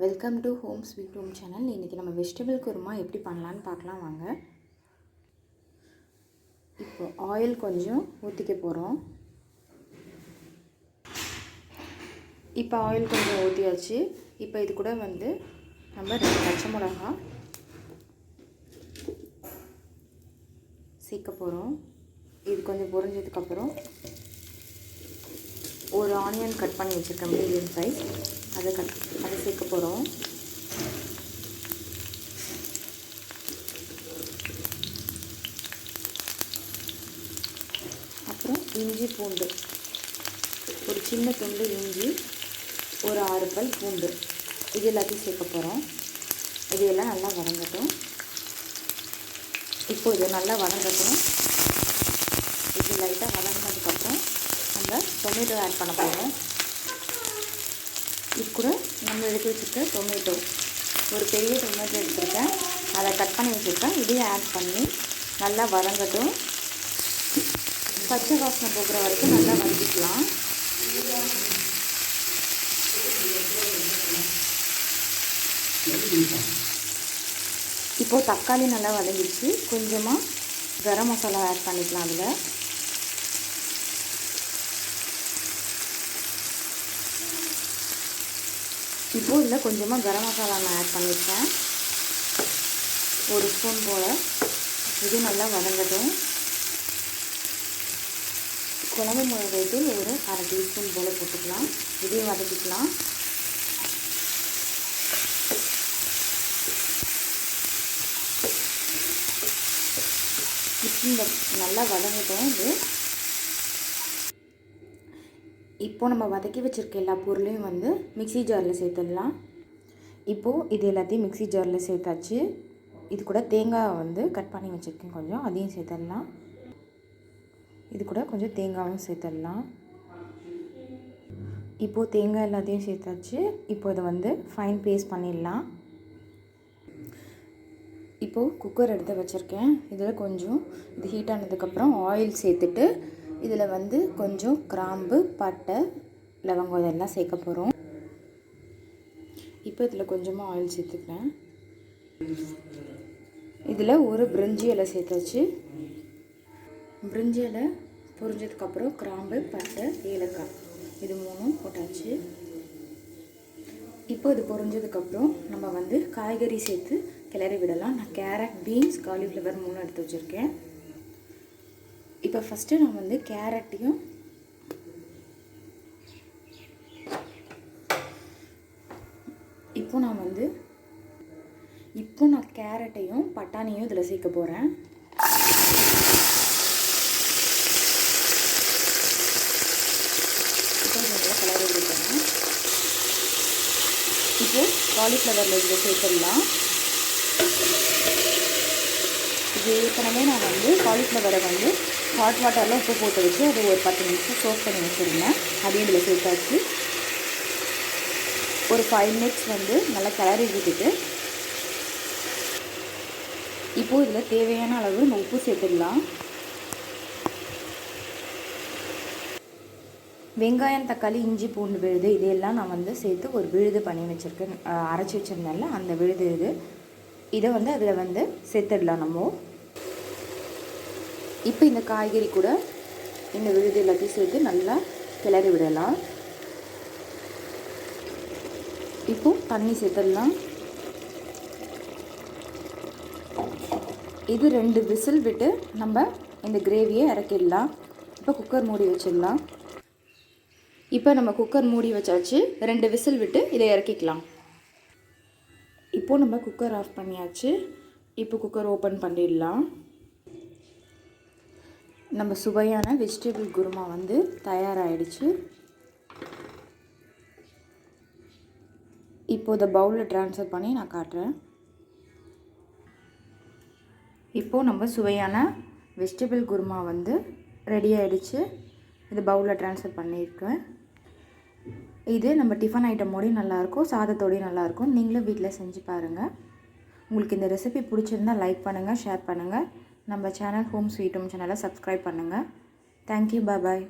Welcome to home sweet home channel. இன்றைக்கி நம்ம vegetable kurma எப்படி பண்ணலான்னு பார்க்கலாம் வாங்க. இப்போ ஆயில் கொஞ்சம் ஊற்றிக்க போகிறோம். இப்போ ஆயில் கொஞ்சம் ஊற்றியாச்சு. இப்போ இது கூட வந்து நம்ம 2 பச்சை மிளகா சேர்க்க போகிறோம். இது கொஞ்சம் பொரிஞ்சதுக்கப்புறம் ஒரு ஆனியன் கட் பண்ணி வச்சுருக்கேன், மீடியம் சைஸ், அதை சேர்க்க போகிறோம். அப்புறம் இஞ்சி பூண்டு, ஒரு சின்ன துண்டு இஞ்சி, ஒரு 6 பல் பூண்டு, இது எல்லாத்தையும் சேர்க்க போகிறோம். இது எல்லாம் நல்லா வதங்கட்டும். இப்போ இது நல்லா வதங்கட்டும். இது லைட்டாக வதங்கினதுக்கப்புறம் நம்ம டொமேட்டோ ஆட் பண்ண போகிறோம். இது கூட நம்ம எடுத்து வச்சுருக்க டொமேட்டோ, ஒரு பெரிய டொமேட்டோ எடுத்துருக்கேன், அதை கட் பண்ணி வச்சுருக்கேன். இதையும் ஆட் பண்ணி நல்லா வதங்கட்டும். பச்சை வாசனை போகிற வரைக்கும் நல்லா வதக்கிக்கலாம். இப்போது தக்காளி நல்லா வதங்கிடுச்சு. கொஞ்சமாக கரம் மசாலா ஆட் பண்ணிக்கலாம். அதில் இப்போது இதில் கொஞ்சமாக கரம் மசாலா நான் ஆட் பண்ணியிருக்கேன், 1 ஸ்பூன் போல். இது நல்லா வதங்கட்டும். குழம்பு மிளகாய் தூள் ஒரு 1/2 டீஸ்பூன் போல் போட்டுக்கலாம். இதையும் வதக்கிக்கலாம். இந்த நல்லா வதங்கட்டும். இது இப்போது நம்ம வதக்கி வச்சுருக்க எல்லா பொருளையும் வந்து மிக்ஸி ஜாரில் சேர்த்துடலாம். இப்போது இது எல்லாத்தையும் மிக்ஸி ஜாரில் சேர்த்தாச்சு. இது கூட தேங்காய் வந்து கட் பண்ணி வச்சுருக்கேன் கொஞ்சம், அதையும் சேர்த்துடலாம். இது கூட கொஞ்சம் தேங்காயும் சேர்த்துடலாம். இப்போது தேங்காய் எல்லாத்தையும் சேர்த்தாச்சு. இப்போ இதை வந்து ஃபைன் பேஸ்ட் பண்ணிடலாம். இப்போது குக்கர் எடுத்து வச்சுருக்கேன். இதில் கொஞ்சம் இது ஹீட் ஆனதுக்கப்புறம் ஆயில் சேர்த்துட்டு இதில் வந்து கொஞ்சம் கிராம்பு, பட்டை, லவங்கம் இதெல்லாம் சேர்க்க போகிறோம். இப்போ இதில் கொஞ்சமாக ஆயில் சேர்த்துக்கிறேன். இதில் ஒரு பிரிஞ்சி இலை சேர்த்தாச்சு. பிரிஞ்சி இலை பொரிஞ்சதுக்கப்புறம் கிராம்பு, பட்டை, ஏலக்காய் இது 3 போட்டாச்சு. இப்போ இது பொரிஞ்சதுக்கப்புறம் நம்ம வந்து காய்கறி சேர்த்து கிளறி விடலாம். நான் கேரட், பீன்ஸ், காலிஃப்ளவர் 3 எடுத்து வச்சுருக்கேன். இப்போ ஃபஸ்ட்டு நான் வந்து கேரட்டையும் நான் கேரட்டையும் பட்டாணியும் இதில் சேர்க்க போகிறேன். இப்போ இதில் கிளறி விட்டுறேன். இப்போ காலிஃப்ளவரில் இதில் சேர்த்துடலாம். இது ஏற்கனவே நான் வந்து காலிஃப்ளவரை வந்து ஹாட் வாட்டரில் உப்பு போட்டு வச்சு அதை ஒரு 10 நிமிஷம் சோக் பண்ணி வச்சுருந்தேன். அதையும் இதில் சேர்த்தாச்சு. ஒரு 5 மினிட்ஸ் வந்து நல்லா கிளறி விட்டுட்டு இப்போது இதில் தேவையான அளவு நம்ம உப்பு சேர்த்துடலாம். வெங்காயம், தக்காளி, இஞ்சி பூண்டு விழுது இதையெல்லாம் நான் வந்து சேர்த்து ஒரு விழுது பண்ணி வச்சுருக்கேன், அரைச்சி வச்சுருந்தேன்ல அந்த விழுது. இதை வந்து அதில் வந்து சேர்த்துடலாம் நம்ம. இப்போ இந்த காய்கறி கூட இந்த விழுது எல்லாத்தையும் சேர்த்து நல்லா கிளறி விடலாம். இப்போ தண்ணி சேர்த்துடலாம். இது 2 விசில் விட்டு நம்ம இந்த கிரேவியை இறக்கிடலாம். இப்போ குக்கர் மூடி வச்சிடலாம். இப்போ நம்ம குக்கர் மூடி வச்சாச்சு. 2 விசில் விட்டு இதை இறக்கிக்கலாம். இப்போது நம்ம குக்கர் ஆஃப் பண்ணியாச்சு. இப்போ குக்கர் ஓப்பன் பண்ணிடலாம். நம்ம சுவையான வெஜிடபிள் குருமா வந்து தயாராகிடுச்சு. இப்போ இதை பவுலில் ட்ரான்ஸ்ஃபர் பண்ணி நான் காட்டுறேன். இப்போது நம்ம சுவையான வெஜிடபிள் குருமா வந்து ரெடி ஆகிடுச்சு. இது பவுலில் ட்ரான்ஸ்ஃபர் பண்ணியிருக்கேன். இது நம்ம டிஃபன் ஐட்டமோடையும் நல்லாயிருக்கும், சாதத்தோடையும் நல்லாயிருக்கும். நீங்களும் வீட்டில் செஞ்சு பாருங்கள். உங்களுக்கு இந்த ரெசிபி பிடிச்சிருந்தால் லைக் பண்ணுங்கள், ஷேர் பண்ணுங்கள். நம்ம சேனல் ஹோம் ஸ்வீட் ஹோம் சேனலை சப்ஸ்கிரைப் பண்ணுங்கள். தேங்க்யூ, பாய்.